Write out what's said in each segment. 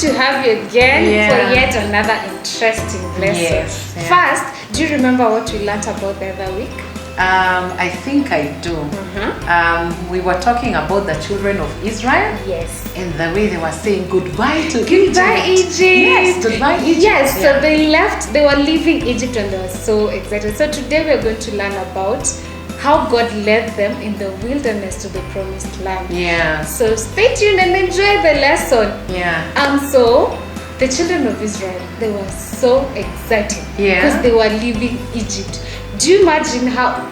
to have you again Yeah. for yet another interesting lesson. Yes, yeah. First, do you remember what we learnt about the other week? I think I do. We were talking about the children of Israel Yes. and the way they were saying goodbye to Goodbye, Egypt. Yes, goodbye, Egypt. Yes, Yeah. so they left, they were leaving Egypt and they were so excited. So today we're going to learn about how God led them in the wilderness to the promised land. Yeah. So stay tuned and enjoy the lesson. Yeah. So the children of Israel, they were so excited Yeah. because they were leaving Egypt. Do you imagine how?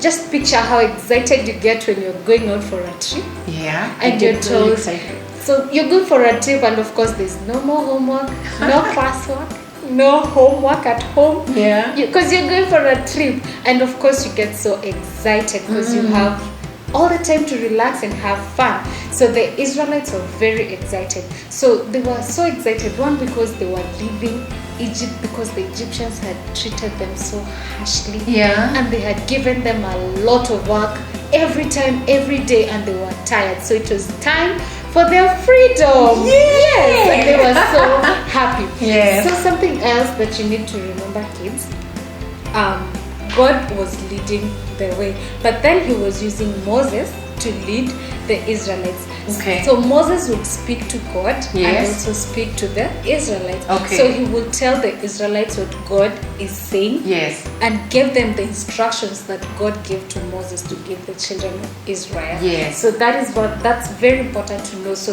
Just picture how excited you get when you're going out for a trip. Yeah. And I you're get really told, excited. so you're going for a trip, and of course, there's no more homework, no classwork, no homework at home. Yeah. Because you're going for a trip, and of course, you get so excited because you have all the time to relax and have fun. So the Israelites were very excited. So they were so excited, one, because they were leaving Egypt because the Egyptians had treated them so harshly. Yeah. And they had given them a lot of work every time, every day, and they were tired. So it was time for their freedom. Yes, and they were so happy. Yes. So something else that you need to remember, kids, God was leading the way, but then he was using Moses to lead the Israelites. Okay. So Moses would speak to God and Yes. also speak to the Israelites. Okay. So he will tell the Israelites what God is saying Yes. and give them the instructions that God gave to Moses to give the children of Israel. Yes. So that's very important to know. So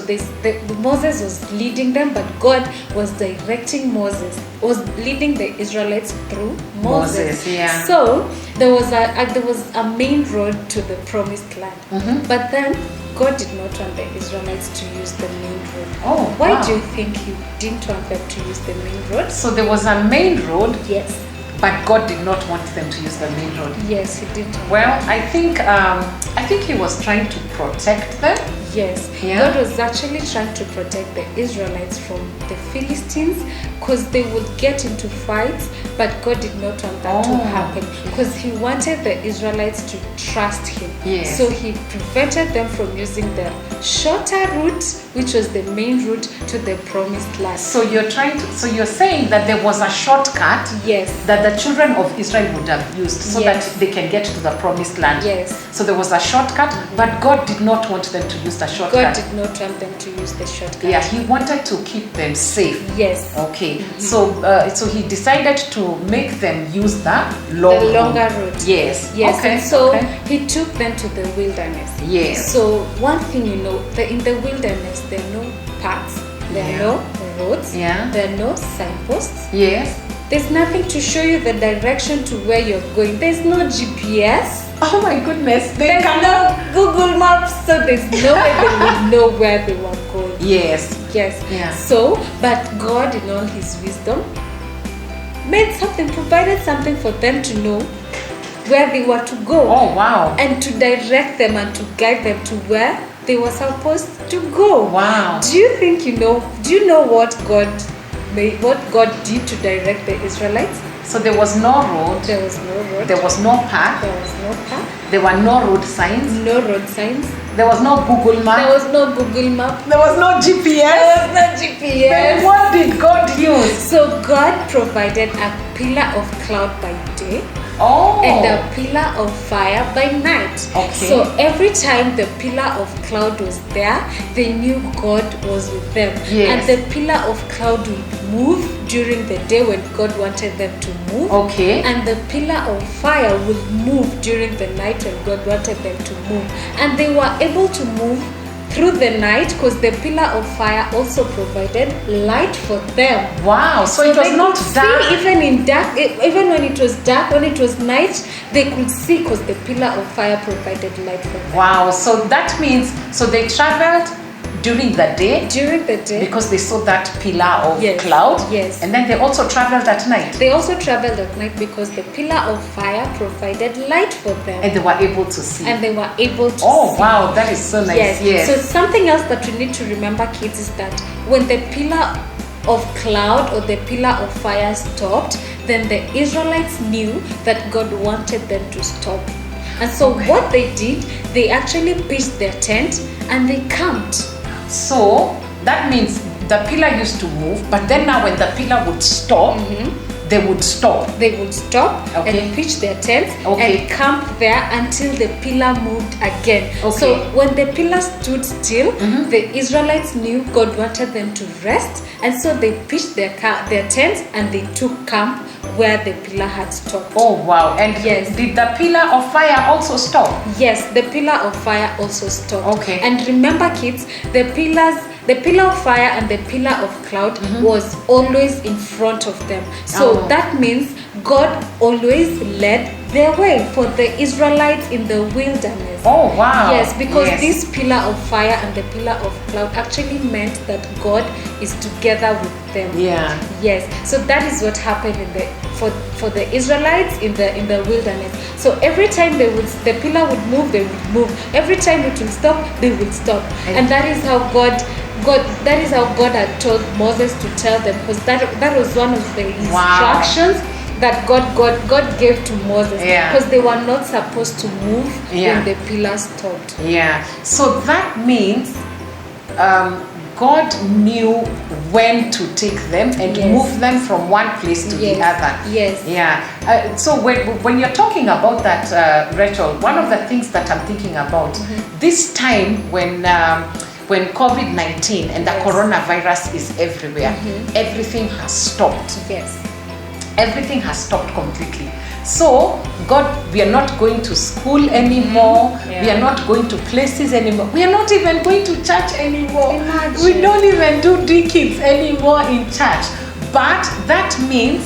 Moses was leading them, but God was directing Moses, was leading the Israelites through Moses. Yeah. So there was a main road to the promised land, but then God did not want the Israelites to use the main road. Oh, Why wow. do you think he didn't want them to use the main road? So there was a main road, Yes. but God did not want them to use the main road. Yes, he didn't. Well, I think he was trying to protect them. Yes, Yeah. God was actually trying to protect the Israelites from the Philistines because they would get into fights, but God did not want that to happen because he wanted the Israelites to trust him. Yes. So he prevented them from using the shorter route, which was the main route to the promised land. So you're saying that there was a shortcut Yes. that the children of Israel would have used so Yes. that they can get to the promised land. Yes. So there was a shortcut, but God did not want them to use the shortcut. God did not want them to use the shortcut. Yeah, he wanted to keep them safe. Yes. Okay, so he decided to make them use the long The longer route. route. Yes. Yes. Okay. And so okay. he took them to the wilderness. Yes. So one thing you know, in the wilderness there are no paths, there are no roads, Yeah. there are no signposts. Yes. There's nothing to show you the direction to where you're going. There's no GPS. Oh my goodness. They There's cannot. no Google Maps, so there's no way they would know where they were going. Yes. Yes. Yeah. So, but God in all his wisdom provided something for them to know where they were to go. Oh wow. And to direct them and to guide them to where they were supposed to go. Wow. Do you know what God did to direct the Israelites? So there was no road. There was no road. There was no path. There was no path. There were no road signs. No road signs. There was no Google map. There was no Google map. There was no GPS. There was no GPS. Then what did God use? So God provided a pillar of cloud by day Oh. and a pillar of fire by night. Okay. So every time the pillar of cloud was there, they knew God was with them. Yes. And the pillar of cloud would move during the day when God wanted them to move. Okay. And the pillar of fire would move during the night when God wanted them to move. And they were able to move through the night because the pillar of fire also provided light for them. Wow. So it was they not could dark. see even in dark, even when it was dark, when it was night, they could see because the pillar of fire provided light for them. Wow. So that means they traveled during the day During the day, because they saw that pillar of Yes, cloud. yes. And then they also traveled at night. they also traveled at night because the pillar of fire provided light for them. And they were able to see. And they were able to Oh see. wow, that is so nice. Yes. So something else that we need to remember, kids, is that when the pillar of cloud or the pillar of fire stopped, then the Israelites knew that God wanted them to stop. And so what they did, they actually pitched their tent and they camped. So that means the pillar used to move, but then now when the pillar would stop, they would stop. They would stop and pitch their tents and camp there until the pillar moved again. So when the pillar stood still, the Israelites knew God wanted them to rest, and so they pitched their tents and they took camp where the pillar had stopped. Oh wow. And did the pillar of fire also stop? Yes, the pillar of fire also stopped. Okay. And remember, kids, the pillar of fire and the pillar of cloud was always in front of them. So that means God always led their way for the Israelites in the wilderness. Oh wow. Yes, because this pillar of fire and the pillar of cloud actually meant that God is together with them. Yeah. Yes. So that is what happened for the Israelites in the wilderness. So every time the pillar would move, they would move. Every time it would stop, they would stop. And that is how God had told Moses to tell them, because that was one of the instructions that God gave to Moses, because they were not supposed to move when the pillar stopped. Yeah. So that means God knew when to take them and move them from one place to the other. Yes. Yeah. So when you're talking about that, Rachel, one of the things that I'm thinking about, this time when COVID-19 and the coronavirus is everywhere, everything has stopped. Yes. Everything has stopped completely. So, God, we are not going to school anymore. We are not going to places anymore. We are not even going to church anymore. Imagine. We don't even do deacons anymore in church. But that means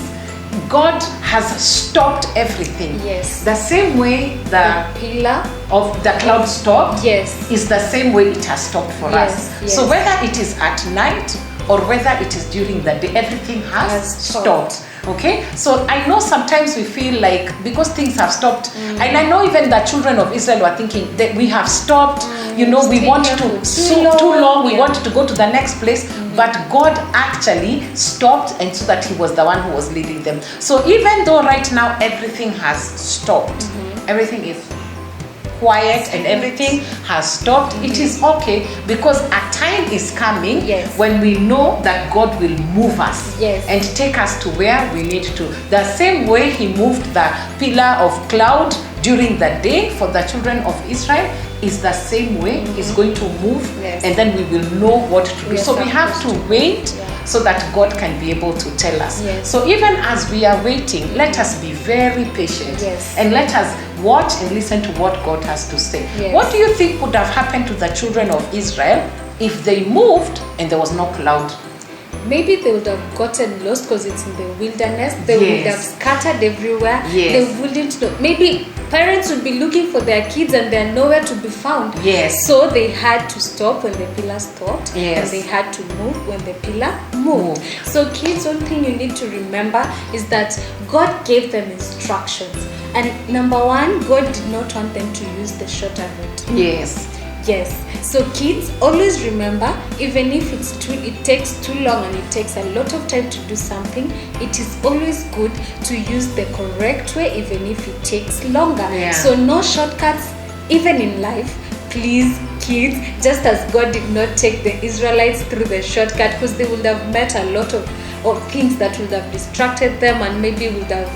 God has stopped everything. Yes. The same way the pillar of the cloud stopped is the same way it has stopped for us. Yes. So whether it is at night or whether it is during the day, everything has stopped. Okay, so I know sometimes we feel like because things have stopped, and I know even the children of Israel were thinking that we have stopped, you know, we want to too long, we want to go to the next place, but God actually stopped, and so that He was the one who was leading them. So even though right now everything has stopped, everything is quiet and everything has stopped, it is okay, because a time is coming when we know that God will move us and take us to where we need to. The same way He moved the pillar of cloud during the day for the children of Israel is the same way He's going to move, and then we will know what to do. So we have to wait so that God can be able to tell us. So even as we are waiting, let us be very patient and let us watch and listen to what God has to say. What do you think would have happened to the children of Israel if they moved and there was no cloud? Maybe they would have gotten lost because it's in the wilderness. They would have scattered everywhere. They wouldn't know. Maybe parents would be looking for their kids and they're nowhere to be found. So they had to stop when the pillar stopped, and they had to move when the pillar moved. So kids, one thing you need to remember is that God gave them instructions. And number one, God did not want them to use the shorter route. Yes. So kids, always remember, even if it takes too long and it takes a lot of time to do something, it is always good to use the correct way, even if it takes longer. So no shortcuts, even in life. Please, kids, just as God did not take the Israelites through the shortcut, because they would have met a lot of things that would have distracted them and maybe would have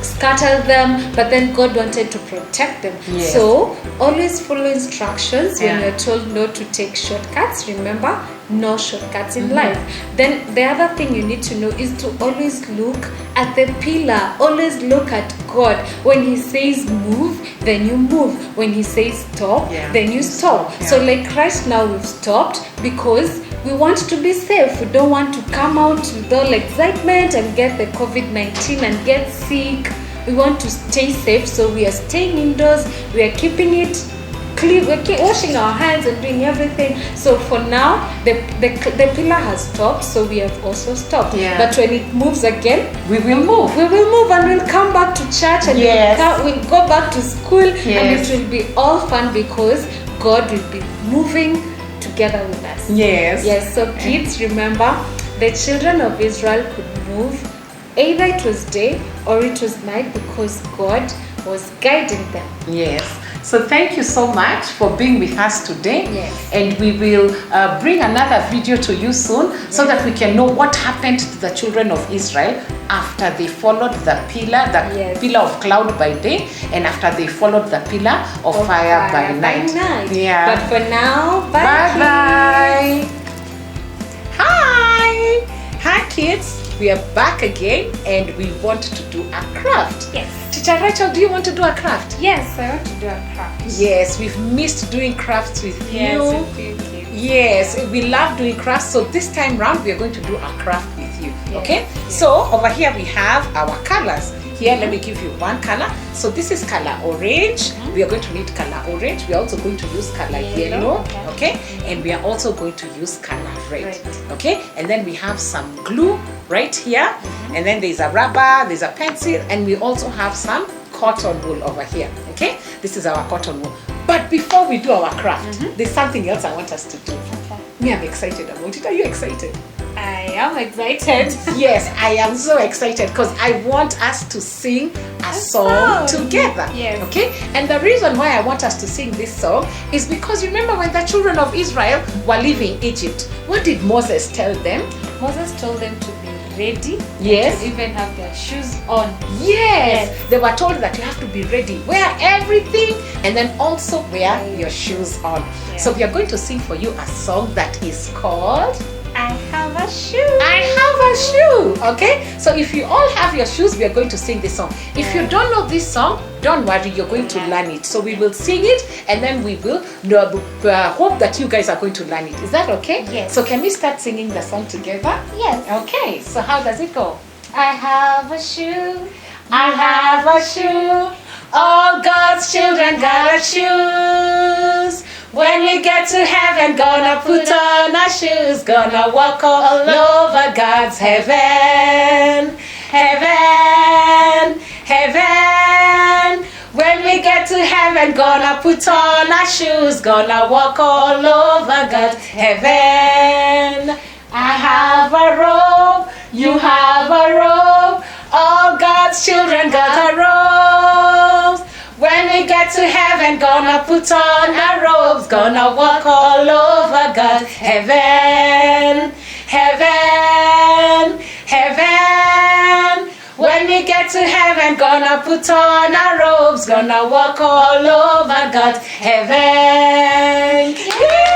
scattered them, but then God wanted to protect them. So always follow instructions. When you're told not to take shortcuts, remember, no shortcuts in life. Then the other thing you need to know is to always look at the pillar. Always look at God. When He says move, then you move. When He says stop, then you stop. So like right now we've stopped because we want to be safe. We don't want to come out with all excitement and get the COVID-19 and get sick. We want to stay safe, so we are staying indoors. We are keeping it clean. We're washing our hands and doing everything. So for now, the pillar has stopped, so we have also stopped. But when it moves again, we will move. We will move and we'll come back to church and we'll go back to school, and it will be all fun because God will be moving together with us. So kids, remember, the children of Israel could move either it was day or it was night because God was guiding them. So thank you so much for being with us today. Yes. And we will bring another video to you soon so that we can know what happened to the children of Israel after they followed the pillar, Yes. pillar of cloud by day, and after they followed the pillar of fire by night. Yeah. But for now, bye. Bye bye. Hi. Hi kids. We are back again and we want to do a craft. Yes. Teacher Rachel, do you want to do a craft? Yes, I want to do a craft. Yes, we've missed doing crafts with Yes, you. with you kids. Yes, we love doing crafts. So this time round, we are going to do a craft with you. Yes, Okay? yes. So over here we have our colors. Here, let me give you one color. So this is color orange. We are going to need color orange. We are also going to use color yellow. Yellow, Okay? And we are also going to use color red. Red. Okay? And then we have some glue right here. And then there's a rubber, there's a pencil, and we also have some cotton wool over here. Okay? This is our cotton wool. But before we do our craft, there's something else I want us to do. Okay. Me, I'm excited about it. Are you excited? I am excited. Yes, I am so excited because I want us to sing a song together. Yes. Okay? And the reason why I want us to sing this song is because remember when the children of Israel were leaving Egypt, what did Moses tell them? Moses told them to be ready. Yes. To even have their shoes on. Yes. They were told that you have to be ready. Wear everything and then also wear your shoes on. Yeah. So we are going to sing for you a song that is called I have a shoe. I have a shoe. Okay, so if you all have your shoes, we are going to sing this song. If you don't know this song, don't worry, you're going to learn it. So we will sing it and then we will hope that you guys are going to learn it. Is that okay? Yes. So can we start singing the song together? Yes. Okay, so how does it go? I have a shoe. I have a shoe. All God's children got a shoes. When we get to heaven, gonna put on our shoes, gonna walk all over God's heaven. Heaven, heaven. When we get to heaven, gonna put on our shoes, gonna walk all over God's heaven. I have a robe, you have a robe. All God's children got a robe. When we get to heaven, gonna put on our robes, gonna walk all over God's heaven. Heaven, heaven. When we get to heaven, gonna put on our robes, gonna walk all over God's heaven. Yay!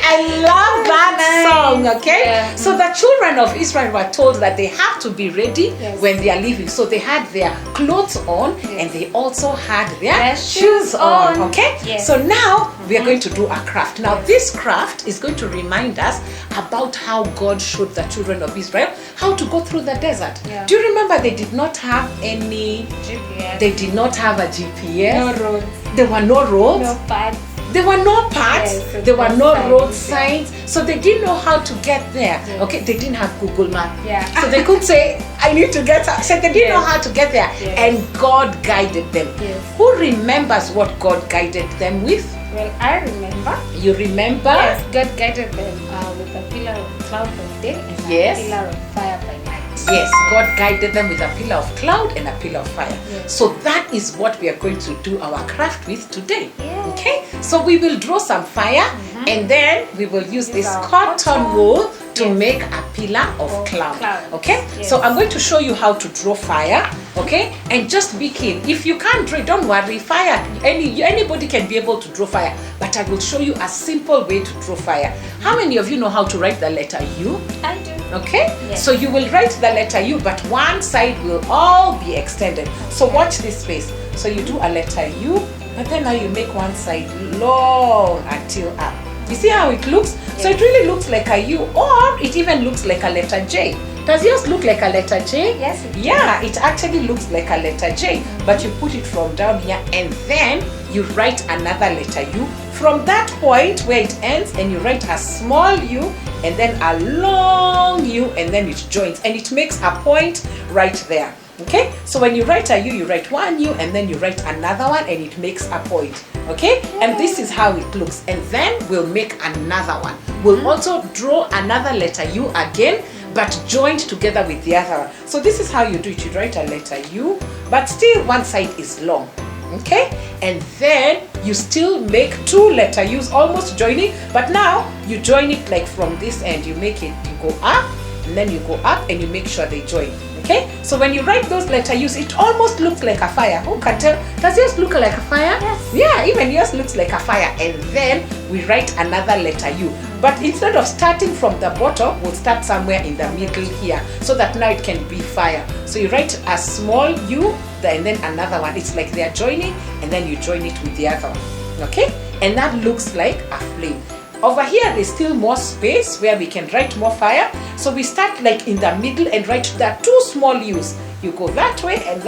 I love that song, okay? Yeah. So the children of Israel were told that they have to be ready when they are leaving. So they had their clothes on and they also had their shoes on, okay? Yes. So now we are going to do a craft. Now this craft is going to remind us about how God showed the children of Israel how to go through the desert. Yeah. Do you remember they did not have any, GPS. they did not have a GPS. No roads. There were no roads. No pads. There were no paths, Yes, there were no signs, road yeah. signs, so they didn't know how to get there. Yes. Okay, they didn't have Google Maps. Yeah. So they could say, I need to get out. So they didn't know how to get there. Yes. And God guided them. Yes. Who remembers what God guided them with? Well, I remember. You remember? Yes, God guided them with a pillar of cloud by day and Yes. a pillar of fire by night. Yes, God guided them with a pillar of cloud and a pillar of fire. Yes. So that is what we are going to do our craft with today. Yes. Okay, so we will draw some fire and then we will use this our cotton cotton. wool to Yes. make a pillar of Of cloud. cloud. Okay, Yes. so I'm going to show you how to draw fire. Okay, and just be keen. If you can't draw, don't worry. Fire, anybody can be able to draw fire, but I will show you a simple way to draw fire. How many of you know how to write the letter U? I do. Okay, Yes. so you will write the letter U, but one side will all be extended. So watch this space. So you do a letter U, and then now you make one side long until up. You see how it looks? So it really looks like a U, or it even looks like a letter J. Does yours look like a letter J? Yes, it Yeah, it actually looks like a letter J, but you put it from down here and then you write another letter U from that point where it ends, and you write a small U and then a long U, and then it joins and it makes a point right there. Okay, so when you write a U, you write one U and then you write another one and it makes a point. Okay, and this is how it looks, and then we'll make another one. We'll also draw another letter U again, but joined together with the other one. So this is how you do it. You write a letter U, but still one side is long. Okay, and then you still make 2 letter U's, almost joining, but now you join it like from this end. You make it, you go up, and then you go up, and you make sure they join. Okay, so when you write those letter U's, it almost looks like a fire. Who can tell? Does yours look like a fire? Yes. Yeah, even yours looks like a fire. And then we write another letter U. But instead of starting from the bottom, we'll start somewhere in the middle here, so that now it can be fire. So you write a small U, and then another one. It's like they are joining, and then you join it with the other one. Okay, and that looks like a flame. Over here, there's still more space where we can write more fire. So we start like in the middle and write the 2 small U's. You go that way, and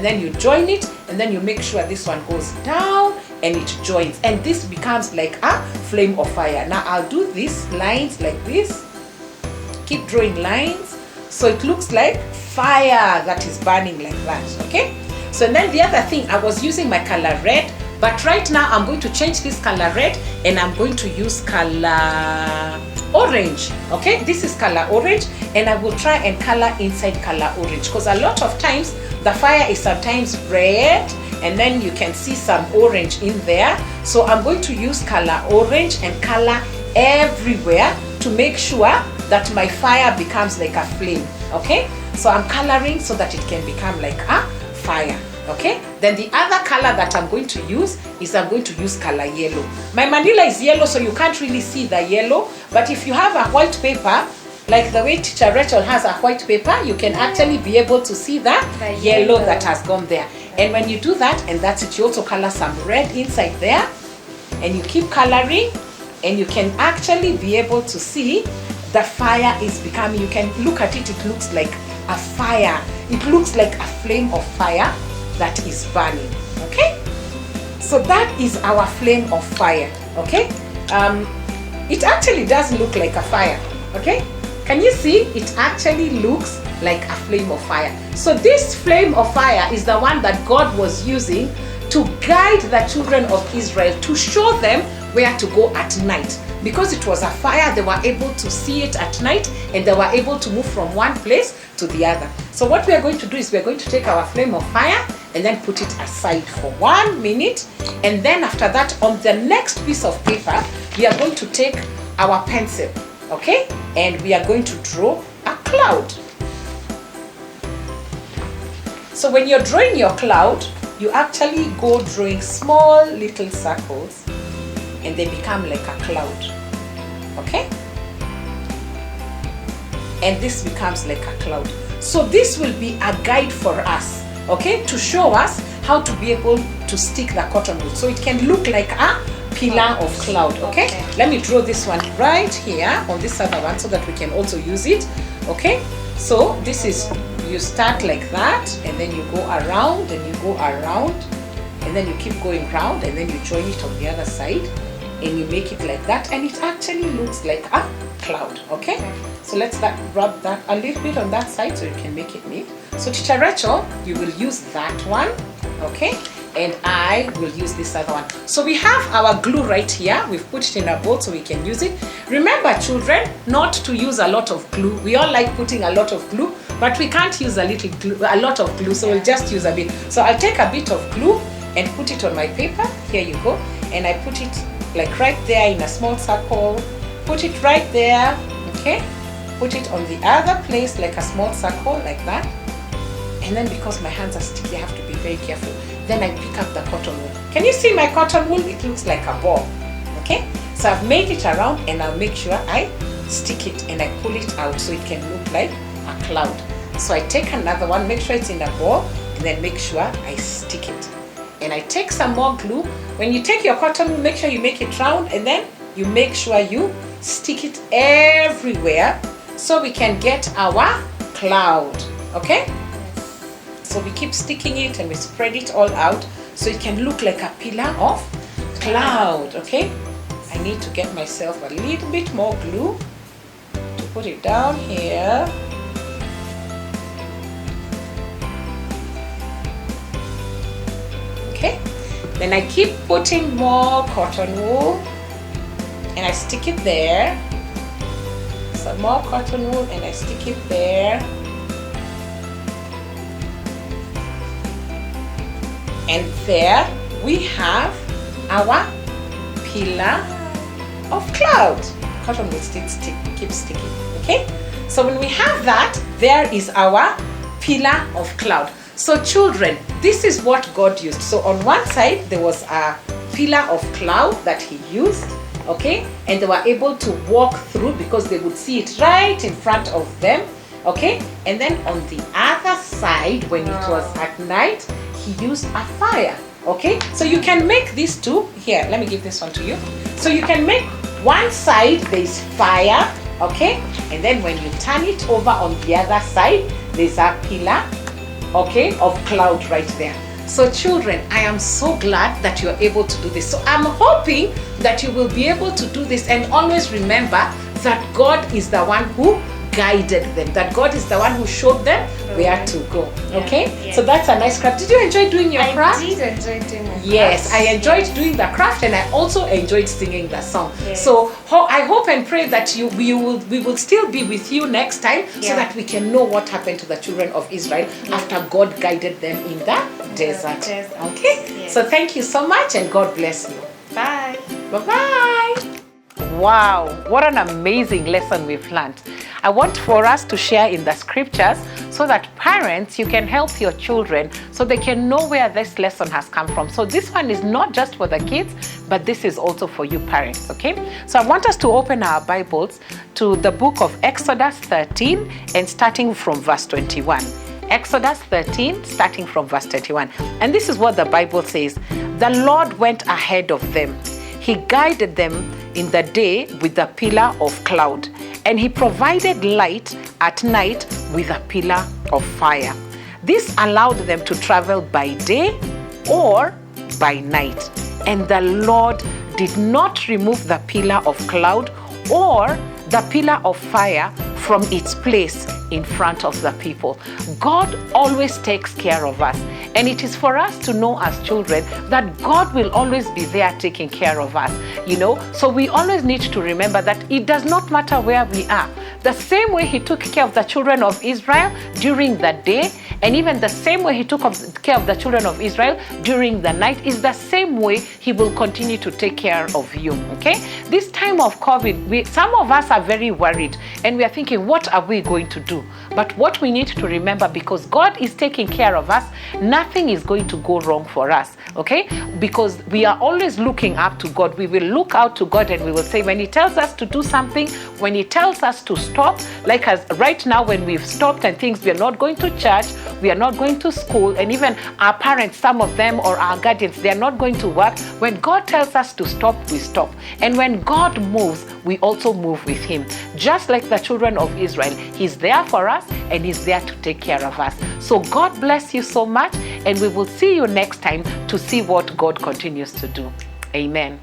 then you join it, and then you make sure this one goes down and it joins. And this becomes like a flame of fire. Now I'll do these lines like this. Keep drawing lines. So it looks like fire that is burning like that, okay? So then the other thing, I was using my color red, but right now I'm going to change this color red and I'm going to use color orange. Okay, this is color orange, and I will try and color inside color orange, because a lot of times the fire is sometimes red and then you can see some orange in there. So I'm going to use color orange and color everywhere to make sure that my fire becomes like a flame. Okay, so I'm coloring so that it can become like a fire. Okay, then the other color that I'm going to use is I'm going to use color yellow. My manila is yellow, so you can't really see the yellow, but if you have a white paper, like the way Teacher Rachel has a white paper, you can actually be able to see the yellow that has gone there. And when you do that, and that's it, you also color some red inside there, and you keep coloring, and you can actually be able to see the fire is becoming, you can look at it, it looks like a fire. It looks like a flame of fire that is burning. Okay, so that is our flame of fire. Okay, it actually does look like a fire. Okay, can you see? It actually looks like a flame of fire. So this flame of fire is the one that God was using to guide the children of Israel, to show them where to go at night. Because it was a fire, they were able to see it at night, and they were able to move from one place to the other. So what we are going to do is we are going to take our flame of fire and then put it aside for 1 minute, and then after that, on the next piece of paper, we are going to take our pencil, okay, and we are going to draw a cloud. So when you're drawing your cloud, you actually go drawing small little circles, and they become like a cloud. Okay, and this becomes like a cloud. So this will be a guide for us, okay, to show us how to be able to stick the cotton wool, so it can look like a pillar of cloud. Okay, let me draw this one right here on this other one so that we can also use it. Okay, so this is, you start like that, and then you go around, and you go around, and then you keep going round, and then you join it on the other side, and you make it like that, and it actually looks like a cloud. Okay, so let's rub that a little bit on that side so you can make it neat. So Teacher Rachel, you will use that one, okay, and I will use this other one. So we have our glue right here. We've put it in a bowl so we can use it. Remember, children, not to use a lot of glue. We all like putting a lot of glue, but we can't use a lot of glue, so we'll just use a bit. So I'll take a bit of glue and put it on my paper. Here you go, and I put it like right there in a small circle. Put it right there, okay? Put it on the other place like a small circle like that. And then because my hands are sticky, I have to be very careful. Then I pick up the cotton wool. Can you see my cotton wool? It looks like a ball, okay? So I've made it around, and I'll make sure I stick it and I pull it out so it can look like a cloud. So I take another one, make sure it's in a ball, and then make sure I stick it. And I take some more glue. When you take your cotton wool, make sure you make it round, and then you make sure you stick it everywhere so we can get our cloud. Okay, so we keep sticking it and we spread it all out so it can look like a pillar of cloud. Okay, I need to get myself a little bit more glue to put it down here. Okay, then I keep putting more cotton wool and I stick it there. Some more cotton wool and I stick it there. And there we have our pillar of cloud. Cotton will keep sticking, okay? So when we have that, there is our pillar of cloud. So children, this is what God used. So on one side, there was a pillar of cloud that he used, okay? And they were able to walk through because they would see it right in front of them, okay? And then on the other side, when it was at night, he used a fire, okay? So you can make these two. Here, let me give this one to you. So you can make one side, there's fire, okay? And then when you turn it over on the other side, there's a pillar, okay, of cloud right there. So children, I am so glad that you're able to do this. So I'm hoping that you will be able to do this, and always remember that God is the one who guided them, that God is the one who showed them where to go, okay? Yeah. So that's a nice craft. Did you enjoy doing your craft? I did enjoy doing my Yes, craft. I enjoyed doing the craft, and I also enjoyed singing the song. Yes. So I hope and pray that we will still be with you next time, so that we can know what happened to the children of Israel after God guided them in the desert. Okay? Yes. So thank you so much, and God bless you. Bye. Bye-bye. Wow, what an amazing lesson we've learned. I want for us to share in the scriptures so that parents, you can help your children so they can know where this lesson has come from. So this one is not just for the kids, but this is also for you parents, okay? So I want us to open our Bibles to the book of Exodus 13 and starting from verse 21. Exodus 13, starting from verse 21. And this is what the Bible says. The Lord went ahead of them. He guided them in the day with the pillar of cloud, and he provided light at night with a pillar of fire. This allowed them to travel by day or by night. And the Lord did not remove the pillar of cloud or the pillar of fire from its place in front of the people. God always takes care of us. And it is for us to know as children that God will always be there taking care of us, you know. So we always need to remember that it does not matter where we are. The same way he took care of the children of Israel during the day, and even the same way he took care of the children of Israel during the night, is the same way he will continue to take care of you, okay? This time of COVID, some of us are very worried, and we are thinking, what are we going to do? But what we need to remember, because God is taking care of us, nothing is going to go wrong for us, okay? Because we are always looking up to God. We will look out to God, and we will say, when he tells us to do something, when he tells us to stop, like as right now when we've stopped and things, we are not going to church, we are not going to school, and even our parents, some of them, or our guardians, they are not going to work. When God tells us to stop, we stop. And when God moves, we also move with him. Just like the children of Israel, he's there for us, and he's there to take care of us. So God bless you so much, and we will see you next time to see what God continues to do. Amen.